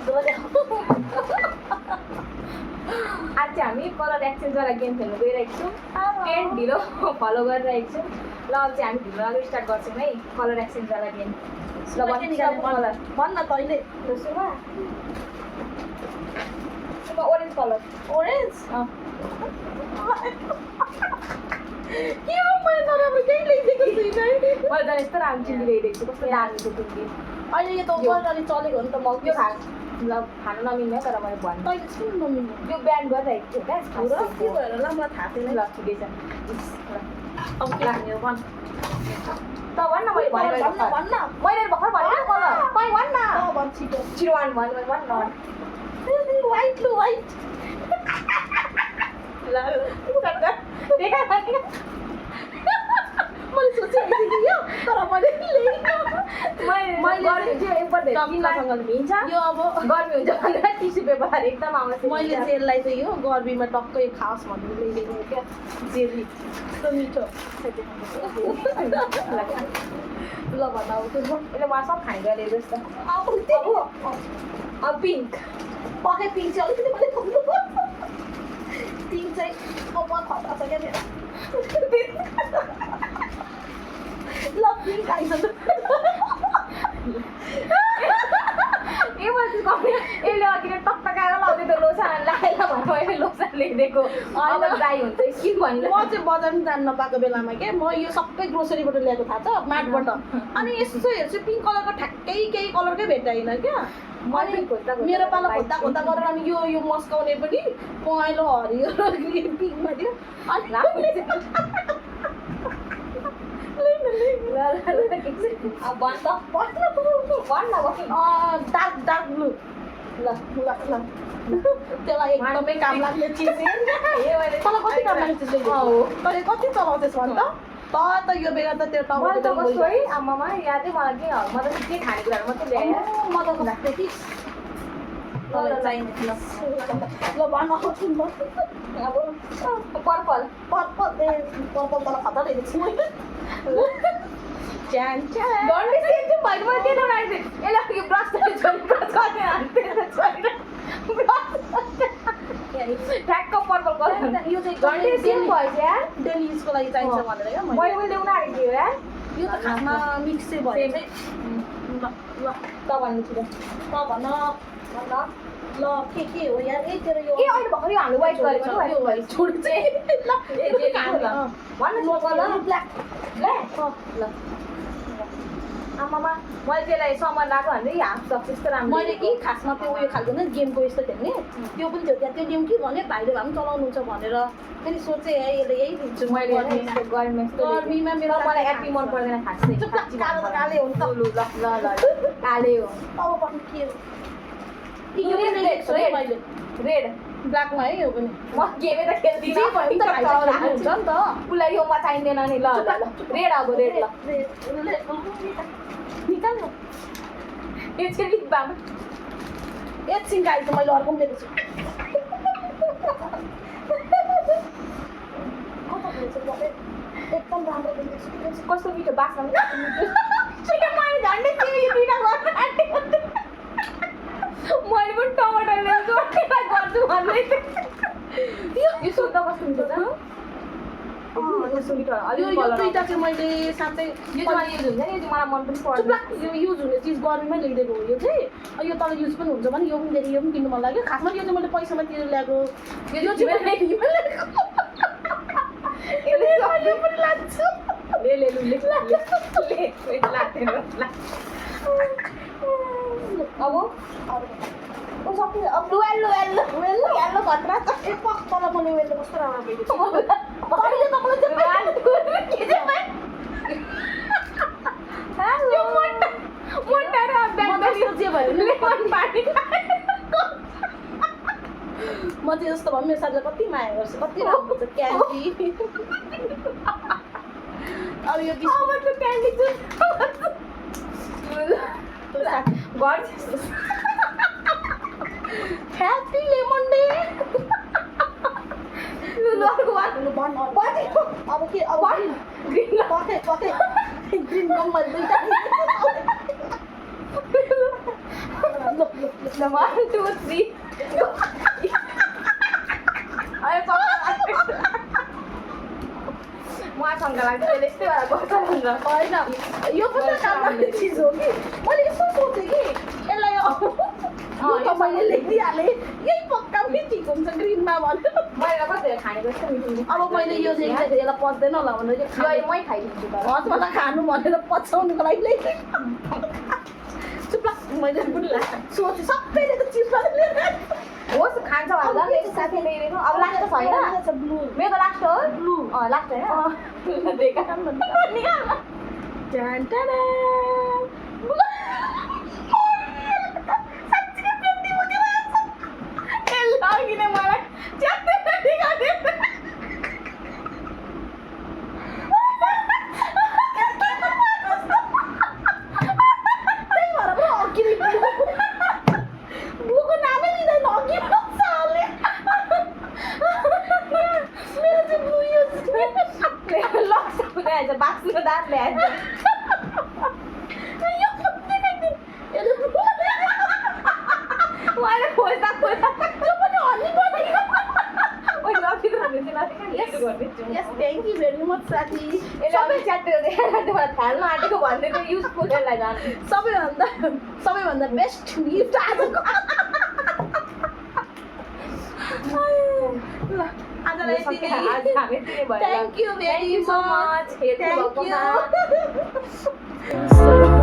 आज चाहिँ हामी कलर एक्सचेन्जवाला गेम खेल्नु गइरहेको छौँ टेन्ट ढिलो फलो गरिरहेको छौँ ल अब चाहिँ हामी ढिलो अगाडि स्टार्ट गर्छौँ है कलर एक्सचेन्जवाला गेम ल कलर भन्न तैँले सुमा ओरेन्ज कलर ओरेन्ज के हो मैले नराम्रो केही लेखिदिएको छुइनँ मैले त यस्तो राम्रो चिन्डी ल्याइदिएको छु कस्तो दामी छ चिन्डी अहिले यो त अलि चलेको हो नि त म यो ल खानु नमिल्ने तर मैले भन्नु तैँले सुन नमिल्ने यो बिहान गरिरहेको थियो क्या के भएर ल मलाई थाहा थिएन ल ठिकै छ अब के खाने हो भन् त भन्न मैले भनेको भन्न मैले भर्खर भनेको कलर तँ भन्न भन् छिटो छिटो भन्न वाइट लु वाइट देखा मैले सोचेको थिएँ यो तर मैले हिँड्छ यो अब गर्मी हुन्छ भनेर टिस्यु पेपर एकदम आवश्यक मैले जेललाई चाहिँ यो गर्मीमा टक्कै खास भनेर ल्याइदिएको क्या जेली कस्तो मिठो ल भन अब त्यो यसले मलाई सब खाइ गरे जस्तो अब पिङ्क पकाइ पिङ्क चाहिँ अलिकति मैले खुल्नु पिङ्क चाहिँ अब खतरा छ क्या मेरो ल पिङ्क आइसक्यो यसले अघि टक्टकाएर लाउँदै त लोसन लगाएर भन्नु मैले लोसन ल्याइदिएको अब ड्राई हुन्छ स्किन भन्नु म चाहिँ बजार पनि जानु नपाएको बेलामा क्या म यो सबै ग्रोसरीबाट ल्याएको थाहा छ म्याटबाट अनि यसो हेर्छु पिङ्क कलरको ठ्याक्कै केही कलरकै भेटाइन क्या मेरो पालो खोज्दा खोज्दा गरेर अनि यो मस्काउने पनि पहेँलो हरियो र ग्रिन पिङ्कमा थियो अनि डार्क ब्लू ल त्यसलाई एकदमै काम लाग्ने चिज तँलाई कति काम लाग्ने चिज तैँले कति चलाउँछस् भन् त यो बेला त त्यो है आमामा यादै मलाई के म त के खानेकुराहरू मात्रै ल्याएँ मजाको लाग्थ्यो कि चाहिने ल भन आउँछु म अब पर्पल पर्पल तल खतरा हेरेको छु मैले च्यान डन्डी सेम चाहिँ मैले मैले के लगाएको थिएँ यसलाई यो ब्रस छोरी ब्रस गर्ने ठ्याक्क पर्पल कलर यो चाहिँ डन्डी सेम भयो यार डेली युजको लागि चाहिन्छ भनेर क्या मैले ल्याउन आएको थियो यार यो त खासमा मिक्स चाहिँ भयो चाहिँ ल त भन्नु छिटो त भन ल के हो यार ए तेरो यो अहिले भर्खर यो हामीले वाइट गरेको छ यो वाइट छोड चाहिँ ल भन्नु कलर ब्ल्याक ल आमामा मैले त्यसलाई समर लगाएको भने हाफ सक्छ यस्तो राम्रो मैले कि खासमा त्यो उयो खालको नि गेमको यस्तो खेल्ने त्यो पनि थियो त्यहाँ त्यो गेम के भने भाइले भए पनि चलाउनुहुन्छ भनेर फेरि सोचेँ है यसले यही दिन्छु मैले गर्मीमा मेरो मलाई एप्पी मन पर्दैन खासै काले हो नि त ल काले हो अब पनि के हो रेड ब्ल्याकमा है यो पनि म गेमै त खेल्दिनँ हुन्छ नि त उसलाई योमा चाहिँदैन नि ल रेड अब रेड ल निकाल न यो चाहिँ लिप बाम एकछिन गाई त मैले अर्को पनि दिएको छु एकदम राम्रो दिएको छु कस्तो मिठो बास्ना मैले झन्डै तिमी यो दुइटा गर्न आँटेको मैले पनि टमाटर ल्याउँछु गर्छु भन्दै यो सोध्दा कस्तो मिठो छ कस्तो मिठो यो दुईटा चाहिँ मैले साँच्चै यो चाहिँ युज हुन्छ नि यो चाहिँ मलाई मन पनि पर्छ यो युज हुने चिज गर्मीमै ल्याइदिएको हो यो चाहिँ यो तल युज पनि हुन्छ भने यो पनि धेरै यो पनि किन्नु मन लाग्यो खासमा यो चाहिँ मैले पैसामा तिरेर ल्याएको यो चाहिँ मैले पनि लान्छु अब येल्लो खतरा छ एक पक्ष तल पनि येल्लो कस्तो राम्रो भएको तपाईँले तपाईँलाई म चाहिँ जस्तो भयो मेरो साथीलाई कति माया गर्छु कति राम्रो छ क्यान्डी अब यो ह्याप्पी लेमन डे अब के अब ग्रिन ग्रिन कम्मल दुईटा ल 1 2 3 अरे मसँग लाग्छ त्यसले यस्तै भएर गर्छ भनेर होइन यो पनि काम गर्ने चिज हो कि मैले यसो सोचेँ कि यसलाई यो त मैले लेखिदिइहालेँ यही पक्का पनि ठिक हुन्छ ग्रिनमा भनेर मैले कति खानेको यस्तो मिठो अब मैले यो लेखिदिएको यसलाई पच्दैन होला भनेर यो मै खाइदिन्छु तर हस्पिटल खानु भनेर पचाउनुको लागि लेखेँ चुप्ला मैले सोचेँ सबैले त चिप्ला होस् खान्छ होला मेरो साथीले लिएको अब लास्ट त छैन ब्लू मेरो लास्ट हो ब्लू लास्ट होइन देखा निकाल टान टान लागिने मलाई च्यात्तै दिगादे त्यही भएर पो अघि ब्लूको नामै लिँदैन अघि साले मेरो चाहिँ ब्लू यो लक्स पुऱ्याएछ बाक्सुको दाँत ल्याएछ यो देखाइदिए यसले ब्लू मैले खोज्दा त्यो पनि हल्ली बनाइयो ओइ लक्स भन्दै नदेखा यस्तो गर्दैछु यस थ्याङ्क यू भेरी मच साथी सबै च्यात्तै देखाएर थाल्न आँटेको भन्दै चाहिँ युजफुल यसलाई जानु सबैभन्दा बेस्ट गिफ्ट आजको ल आजलाई यति नै आज हामी यति नै भयो thank you very so much thank हेर्नु भएको यू